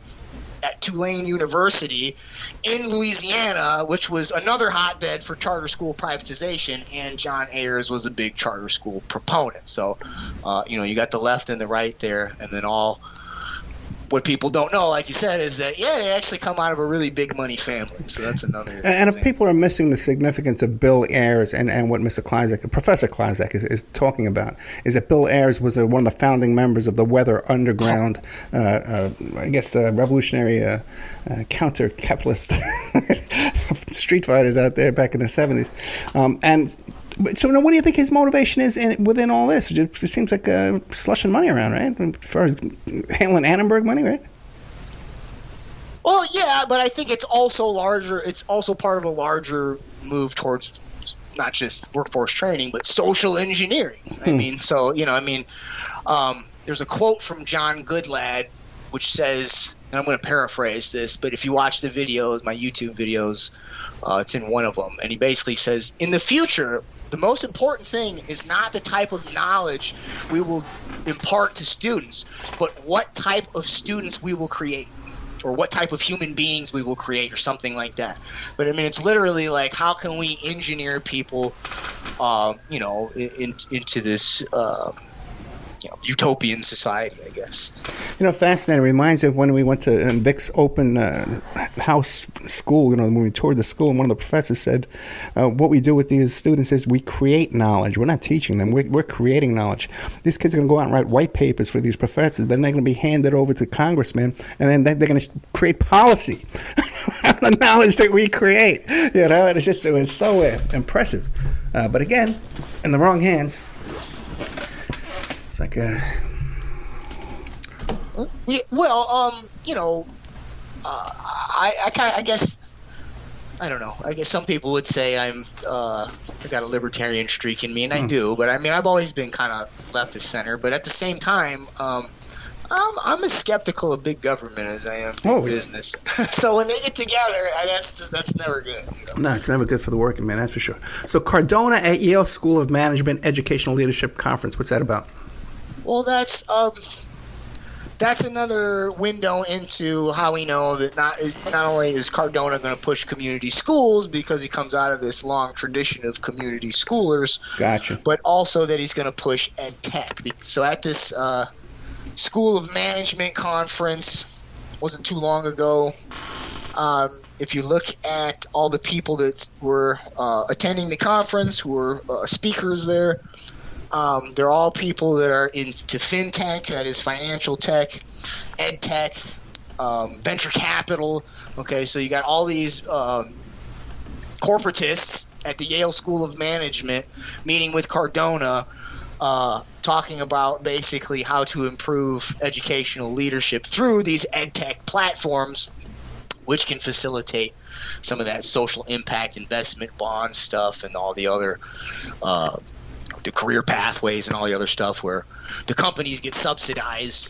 at Tulane University in Louisiana, which was another hotbed for charter school privatization, and John Ayers was a big charter school proponent. So, you got the left and the right there, and then all. What people don't know, like you said, is that they actually come out of a really big money family. So that's another. And if people are missing the significance of Bill Ayers and what Professor Klazak is talking about, is that Bill Ayers was one of the founding members of the Weather Underground, revolutionary counter-capitalist street fighters out there back in the 70s, So now, what do you think his motivation is within all this? It seems like slushing money around, right? As far as handling Annenberg money, right? Well, yeah, but I think it's also larger. It's also part of a larger move towards not just workforce training, but social engineering. I mean, so there's a quote from John Goodlad, which says, and I'm going to paraphrase this, but if you watch the videos, my YouTube videos, it's in one of them, and he basically says, in the future, the most important thing is not the type of knowledge we will impart to students, but what type of students we will create, or what type of human beings we will create, or something like that. But I mean, it's literally like, how can we engineer people, into this utopian society, I guess. Fascinating. It reminds me of when we went to Vic's open house school, when we toured the school, and one of the professors said, what we do with these students is we create knowledge. We're not teaching them. We're creating knowledge. These kids are going to go out and write white papers for these professors. Then they're going to be handed over to congressmen, and then they're going to create policy the knowledge that we create. It was so impressive. But again, in the wrong hands, it's like I guess, I don't know. I guess some people would say I got a libertarian streak in me, and I do. But I mean, I've always been kind of left of center. But at the same time, I'm as skeptical of big government as I am big business. So when they get together, that's never good. No, it's never good for the working man, that's for sure. So Cardona at Yale School of Management Educational Leadership Conference, what's that about? Well, that's another window into how we know that not only is Cardona going to push community schools because he comes out of this long tradition of community schoolers, gotcha, but also that he's going to push ed tech. So at this School of Management conference, wasn't too long ago, if you look at all the people that were attending the conference, who were speakers there, they're all people that are into fintech, that is financial tech, ed tech, venture capital. Okay, so you got all these corporatists at the Yale School of Management meeting with Cardona, talking about basically how to improve educational leadership through these ed tech platforms, which can facilitate some of that social impact investment bond stuff and all the other the career pathways and all the other stuff where the companies get subsidized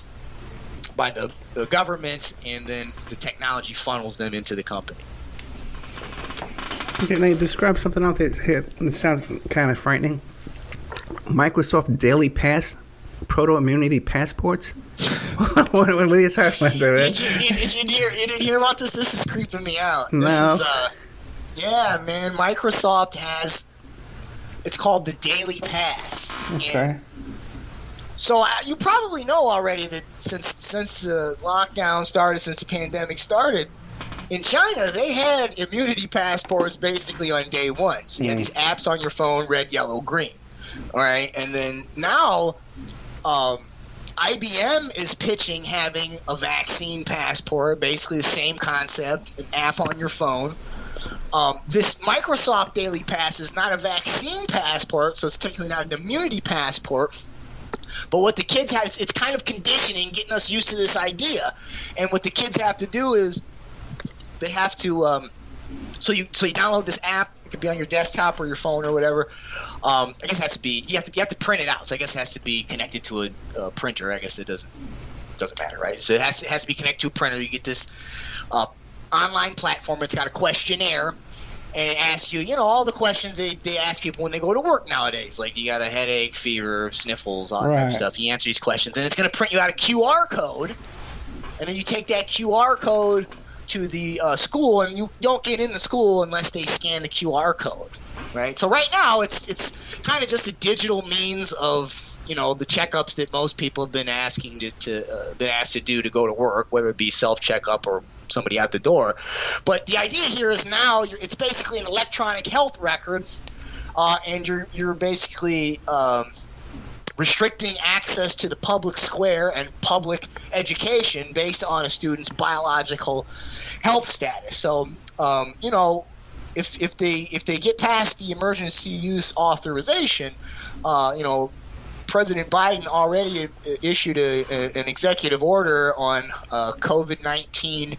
by the government, and then the technology funnels them into the company. Okay, now you describe something out there here. It sounds kind of frightening. Microsoft Daily Pass, proto-immunity passports? what are you talking about there, man? You didn't hear about this? This is creeping me out. No. Yeah, man, Microsoft has, it's called the Daily Pass. Okay. So you probably know already that since the lockdown started, since the pandemic started, in China, they had immunity passports basically on day one. So you had these apps on your phone, red, yellow, green. All right. And then now IBM is pitching having a vaccine passport, basically the same concept, an app on your phone. This Microsoft Daily Pass is not a vaccine passport, so it's technically not an immunity passport. But what the kids have, it's kind of conditioning, getting us used to this idea. And what the kids have to do is they have to so you download this app. It could be on your desktop or your phone or whatever. I guess it has to be, you have to print it out. So I guess it has to be connected to a printer. I guess it doesn't matter, right? So it has to be connected to a printer. You get this online platform. It's got a questionnaire. And it asks you, all the questions they ask people when they go to work nowadays. Like, you got a headache, fever, sniffles, all that type of stuff. You answer these questions, and it's going to print you out a QR code. And then you take that QR code to the school, and you don't get in the school unless they scan the QR code, right? So right now, it's kind of just a digital means of, the checkups that most people have been asking been asked to do to go to work, whether it be self-checkup or somebody at the door. But the idea here is now it's basically an electronic health record, and you're basically restricting access to the public square and public education based on a student's biological health status. So if they get past the emergency use authorization, President Biden already issued an executive order on COVID-19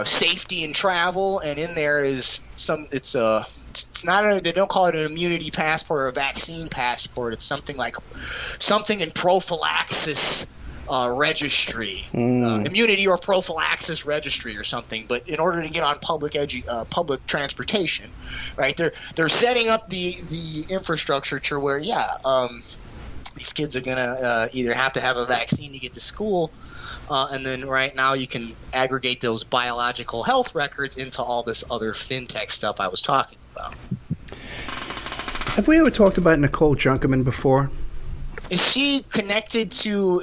safety and travel, and in there is it's not they don't call it an immunity passport or a vaccine passport. It's something in prophylaxis registry, immunity or prophylaxis registry or something. But in order to get on public transportation, right? They're setting up the infrastructure to where these kids are gonna either have to have a vaccine to get to school, and then right now you can aggregate those biological health records into all this other fintech stuff I was talking about. Have we ever talked about Nicole Junkerman before? Is she connected to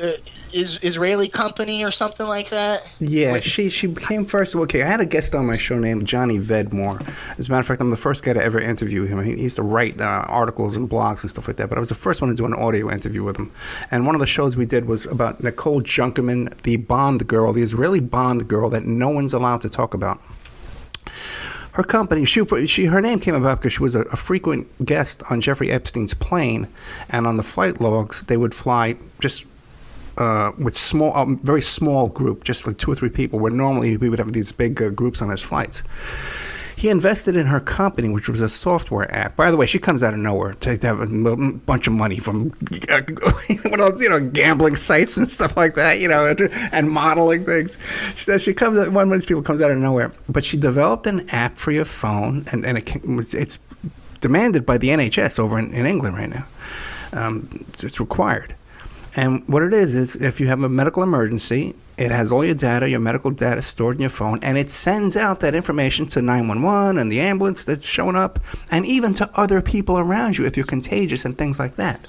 Israeli company or something like that? Yeah, she became first. Okay, I had a guest on my show named Johnny Vedmore. As a matter of fact, I'm the first guy to ever interview him. He used to write articles and blogs and stuff like that, but I was the first one to do an audio interview with him. And one of the shows we did was about Nicole Junkerman, the Bond girl, the Israeli Bond girl that no one's allowed to talk about. Her company, her name came about because she was a frequent guest on Jeffrey Epstein's plane, and on the flight logs, they would fly just with very small group, just like 2 or 3 people, where normally we would have these big groups on his flights. He invested in her company, which was a software app. By the way, she comes out of nowhere to have a bunch of money from one of those, gambling sites and stuff like that, and modeling things. She comes out, one of these people comes out of nowhere. But she developed an app for your phone, and it's demanded by the NHS over in England right now. It's required. And what it is if you have a medical emergency, it has all your data, your medical data stored in your phone, and it sends out that information to 911 and the ambulance that's showing up, and even to other people around you if you're contagious and things like that.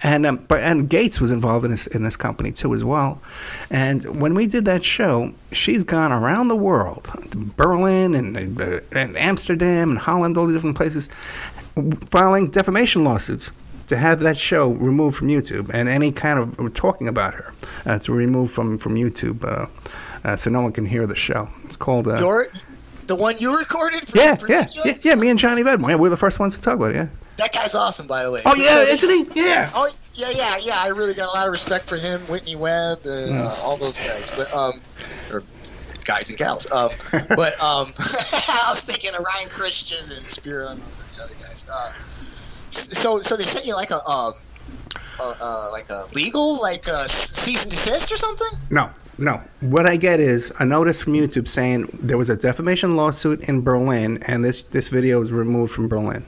And Gates was involved in this company too as well. And when we did that show, she's gone around the world, Berlin and Amsterdam and Holland, all the different places, filing defamation lawsuits to have that show removed from YouTube and any kind of talking about her to remove from YouTube so no one can hear the show. It's called... the one you recorded? Yeah, me and Johnny Vedmore. Yeah, we're the first ones to talk about it, yeah. That guy's awesome, by the way. Oh, yeah, isn't he? Yeah. Oh, yeah. I really got a lot of respect for him, Whitney Webb, and all those guys. But, or guys and gals. But I was thinking of Ryan Christian and Spear and the other guys. So they sent you like a legal cease and desist or something? No. What I get is a notice from YouTube saying there was a defamation lawsuit in Berlin, and this video was removed from Berlin.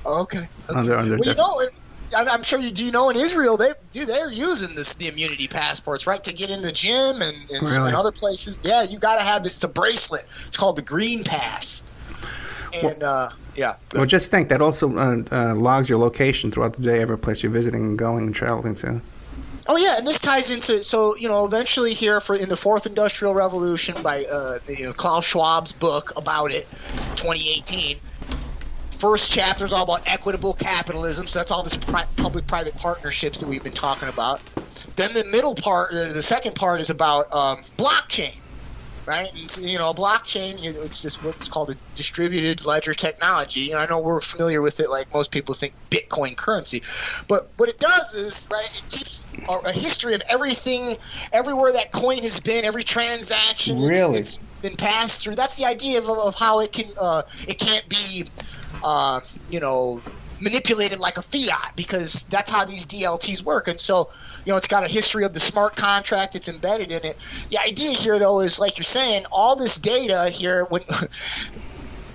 Okay. Well, I'm sure you do know in Israel they're using the immunity passports, right, to get in the gym and really? other places. Yeah, you got to have this. It's a bracelet. It's called the Green Pass. And yeah. Well, just think that also logs your location throughout the day, every place you're visiting and going and traveling to. Oh yeah, and this ties into eventually here in the Fourth Industrial Revolution by Klaus Schwab's book about it, 2018. First chapter is all about equitable capitalism, so that's all this public-private partnerships that we've been talking about. Then the middle part, the second part, is about blockchain. Right, and blockchain, it's just what's called a distributed ledger technology. And I know we're familiar with it, like most people think Bitcoin currency. But what it does is, right, it keeps a history of everything, everywhere that coin has been, every transaction it's been passed through. That's the idea of how it can't be, manipulated like a fiat, because that's how these DLTs work. And so, it's got a history of the smart contract. It's embedded in it. The idea here, though, is like you're saying, all this data here, when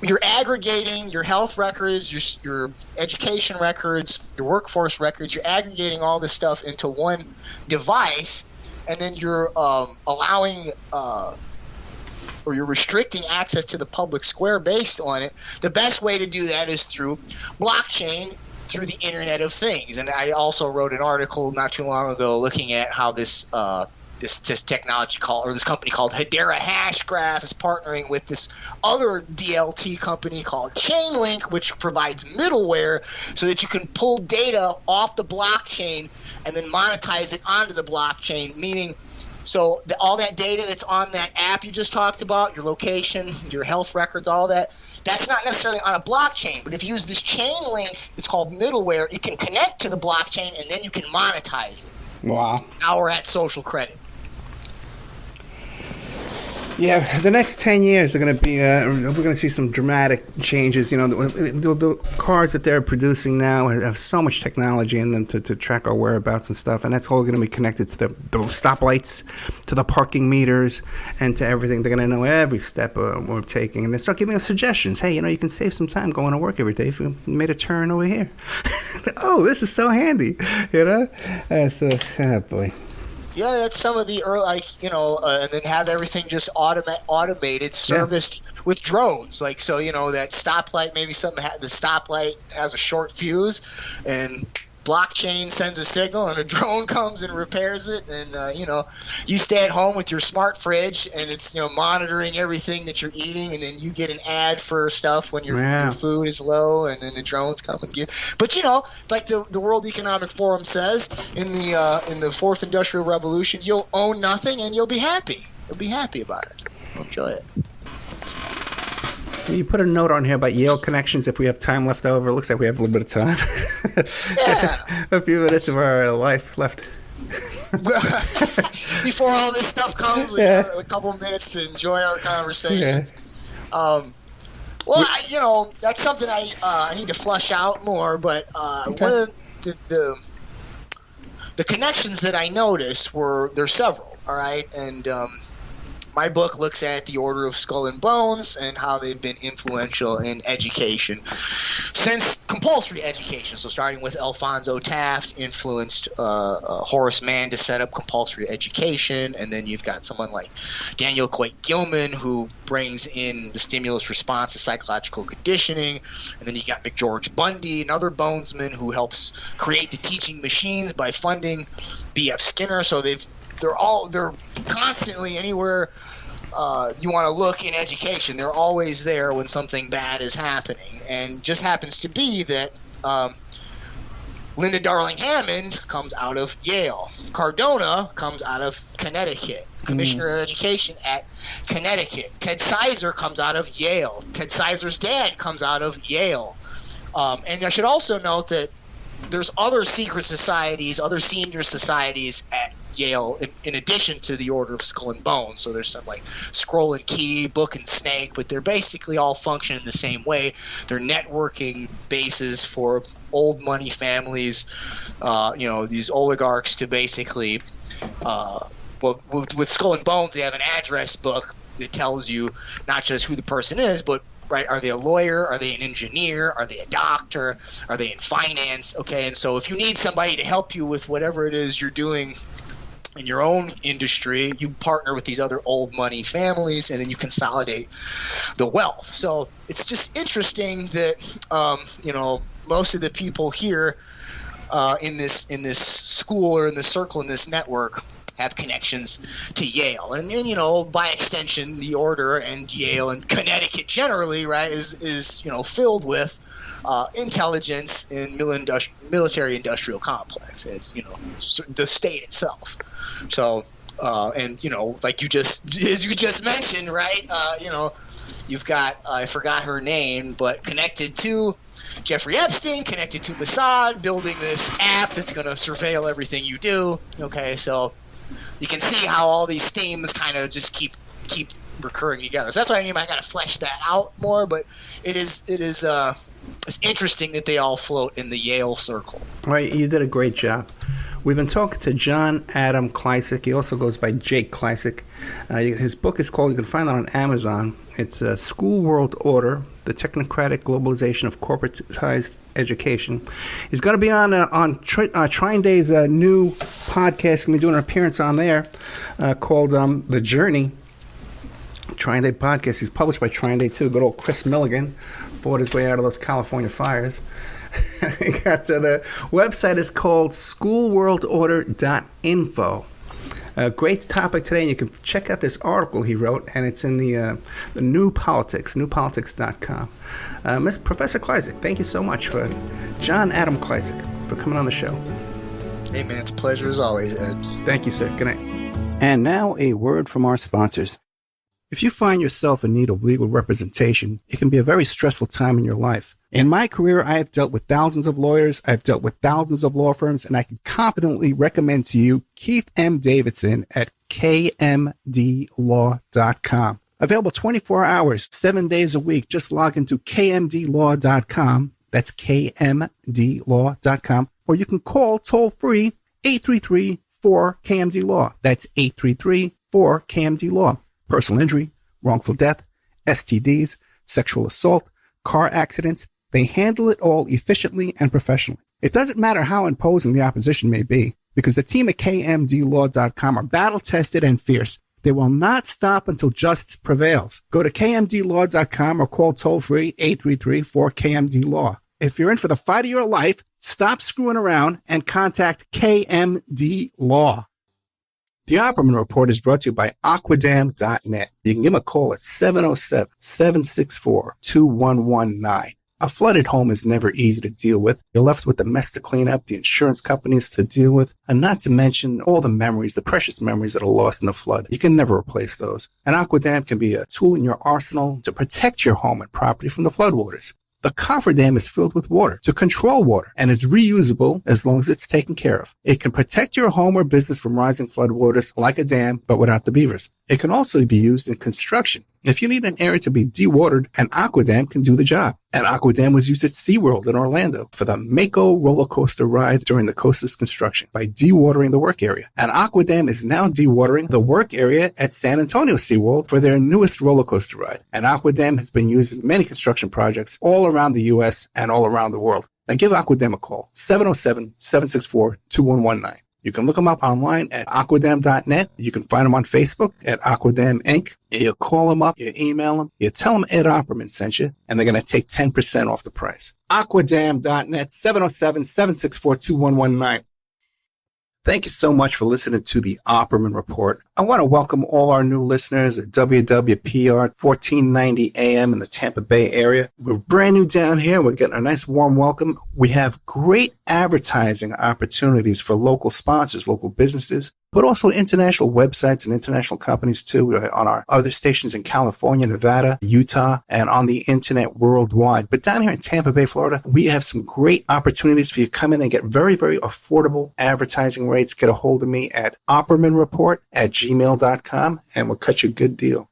you're aggregating your health records, your education records, your workforce records, you're aggregating all this stuff into one device, and then you're allowing or you're restricting access to the public square based on it. The best way to do that is through blockchain, through the Internet of Things. And I also wrote an article not too long ago looking at how this technology this company called Hedera Hashgraph is partnering with this other DLT company called Chainlink, which provides middleware so that you can pull data off the blockchain and then monetize it onto the blockchain, meaning all that data that's on that app you just talked about, your location, your health records, all that's not necessarily on a blockchain. But if you use this chain link, it's called middleware, it can connect to the blockchain, and then you can monetize it. Wow. Now we're at social credit. Yeah, the next 10 years are going to be, we're going to see some dramatic changes. You know, the cars that they're producing now have so much technology in them to track our whereabouts and stuff, and that's all going to be connected to the stoplights, to the parking meters, and to everything. They're going to know every step we're taking, and they start giving us suggestions. Hey, you know, you can save some time going to work every day if you made a turn over here. Oh, this is so handy, you know? So, oh boy. Yeah, that's some of the early, like, you know, and then have everything just automated, serviced with drones. Like, so, you know, that stoplight, maybe the stoplight has a short fuse, and blockchain sends a signal, and a drone comes and repairs it. And, you know, you stay at home with your smart fridge, and it's, you know, monitoring everything that you're eating, and then you get an ad for stuff when your food is low, and then the drones come and give. But, you know, like the World Economic Forum says, in the Fourth Industrial Revolution, you'll own nothing, and you'll be happy. You'll be happy about it. Enjoy it. You put a note on here about Yale connections if we have time left over. It looks like we have a little bit of time. Yeah. A few minutes of our life left. Before all this stuff comes, we have a couple of minutes to enjoy our conversations. Yeah. Well, you know, that's something I need to flush out more, but one of the connections that I noticed there's several, all right? And my book looks at the Order of Skull and Bones and how they've been influential in education since compulsory education. So starting with Alphonso Taft influenced Horace Mann to set up compulsory education, and then you've got someone like Daniel Coit Gilman who brings in the stimulus response to psychological conditioning, and then you got McGeorge Bundy, another bonesman who helps create the teaching machines by funding B.F. Skinner. So they're constantly anywhere you want to look in education. They're always there when something bad is happening, and just happens to be that Linda Darling Hammond comes out of Yale. Cardona comes out of Connecticut. Commissioner of Education at Connecticut. Ted Sizer comes out of Yale. Ted Sizer's dad comes out of Yale. And I should also note that there's other secret societies, other senior societies at Yale in addition to the Order of Skull and Bones. So there's some like Scroll and Key, Book and Snake, but they're basically all function in the same way. They're networking bases for old money families, you know, these oligarchs to basically, with Skull and Bones, they have an address book that tells you not just who the person is, but right, are they a lawyer? Are they an engineer? Are they a doctor? Are they in finance? Okay, and so if you need somebody to help you with whatever it is you're doing in your own industry, you partner with these other old money families, and then you consolidate the wealth. So it's just interesting that you know, most of the people here in this school or in this circle, in this network, have connections to Yale, and you know, by extension, the Order and Yale and Connecticut generally, right, is you know, filled with intelligence in military industrial complex. It's, you know, the state itself. So and you know, like as you just mentioned, right, you know, you've got I forgot her name, but connected to Jeffrey Epstein, connected to Mossad, building this app that's going to surveil everything you do. Okay, so you can see how all these themes kind of just keep recurring together. So that's why I got to flesh that out more. But it's interesting that they all float in the Yale circle. Right, you did a great job. We've been talking to John Adam Kleisick. He also goes by Jake Kleisick. His book is called, you can find it on Amazon. It's School World Order, The Technocratic Globalization of Corporatized Education. He's going to be on Trine Day's new podcast. He's going to be doing an appearance on there called The Journey. Trine Day podcast. He's published by Trine Day too. Good old Chris Milligan fought his way out of those California fires. The website is called schoolworldorder.info. Great topic today, and you can check out this article he wrote, and it's in the New Politics, newpolitics.com. Professor Kleisick, thank you so much for John Adam Kleisick for coming on the show. Hey man, it's a pleasure as always, Ed. Thank you, sir. Good night. And now a word from our sponsors. If you find yourself in need of legal representation, it can be a very stressful time in your life. In my career, I have dealt with thousands of lawyers, I've dealt with thousands of law firms, and I can confidently recommend to you Keith M. Davidson at kmdlaw.com. Available 24 hours, 7 days a week. Just log into kmdlaw.com. That's kmdlaw.com. Or you can call toll-free 833-4KMD-LAW. That's 833-4KMD-LAW. Personal injury, wrongful death, STDs, sexual assault, car accidents. They handle it all efficiently and professionally. It doesn't matter how imposing the opposition may be, because the team at kmdlaw.com are battle-tested and fierce. They will not stop until justice prevails. Go to kmdlaw.com or call toll-free 833-4KMD-LAW. If you're in for the fight of your life, stop screwing around and contact KMD Law. The Opperman Report is brought to you by aquadam.net. You can give them a call at 707-764-2119. A flooded home is never easy to deal with. You're left with the mess to clean up, the insurance companies to deal with, and not to mention all the memories, the precious memories that are lost in the flood. You can never replace those. And Aquadam can be a tool in your arsenal to protect your home and property from the floodwaters. The cofferdam is filled with water to control water and is reusable as long as it's taken care of. It can protect your home or business from rising floodwaters like a dam, but without the beavers. It can also be used in construction. If you need an area to be dewatered, an Aquadam can do the job. An Aquadam was used at SeaWorld in Orlando for the Mako roller coaster ride during the coaster's construction by dewatering the work area. An Aquadam is now dewatering the work area at San Antonio SeaWorld for their newest roller coaster ride. An Aquadam has been used in many construction projects all around the U.S. and all around the world. Now give Aquadam a call, 707-764-2119. You can look them up online at aquadam.net. You can find them on Facebook at Aquadam Inc. You call them up, you email them, you tell them Ed Opperman sent you, and they're going to take 10% off the price. Aquadam.net, 707-764-2119. Thank you so much for listening to the Opperman Report. I want to welcome all our new listeners at WWPR 1490 AM in the Tampa Bay area. We're brand new down here. We're getting a nice warm welcome. We have great advertising opportunities for local sponsors, local businesses, but also international websites and international companies too on our other stations in California, Nevada, Utah, and on the internet worldwide. But down here in Tampa Bay, Florida, we have some great opportunities for you to come in and get very, very affordable advertising rates. Get a hold of me at oppermanreport@gmail.com and we'll cut you a good deal.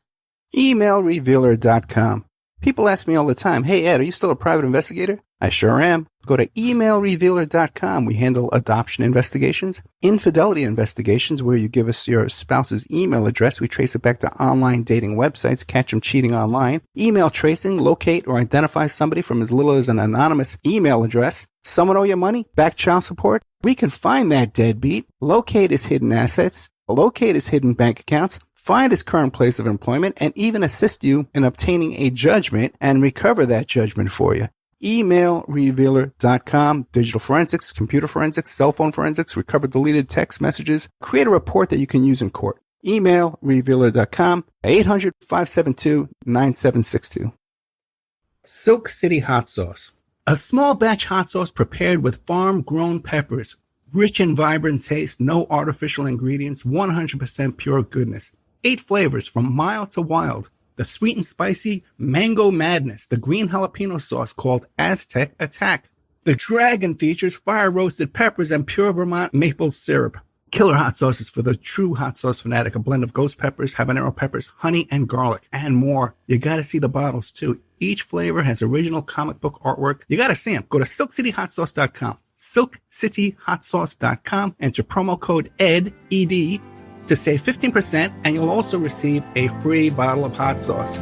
Emailrevealer.com. People ask me all the time, hey Ed, are you still a private investigator? I sure am. Go to emailrevealer.com. We handle adoption investigations, infidelity investigations, where you give us your spouse's email address. We trace it back to online dating websites, catch them cheating online. Email tracing, locate or identify somebody from as little as an anonymous email address. Someone owe you money? Back child support? We can find that deadbeat, locate his hidden assets, locate his hidden bank accounts, find his current place of employment, and even assist you in obtaining a judgment and recover that judgment for you. Emailrevealer.com. Digital forensics, computer forensics, cell phone forensics, recover deleted text messages. Create a report that you can use in court. Emailrevealer.com, 800-572-9762. Silk City Hot Sauce. A small batch hot sauce prepared with farm-grown peppers. Rich and vibrant taste, no artificial ingredients, 100% pure goodness. 8 flavors from mild to wild. The sweet and spicy Mango Madness, the green jalapeno sauce called Aztec Attack. The Dragon features fire-roasted peppers and pure Vermont maple syrup. Killer hot sauces for the true hot sauce fanatic, a blend of ghost peppers, habanero peppers, honey, and garlic, and more. You gotta see the bottles too. Each flavor has original comic book artwork. You gotta see them. Go to silkcityhotsauce.com. silkcityhotsauce.com. Enter promo code ED, ED, to save 15%, and you'll also receive a free bottle of hot sauce.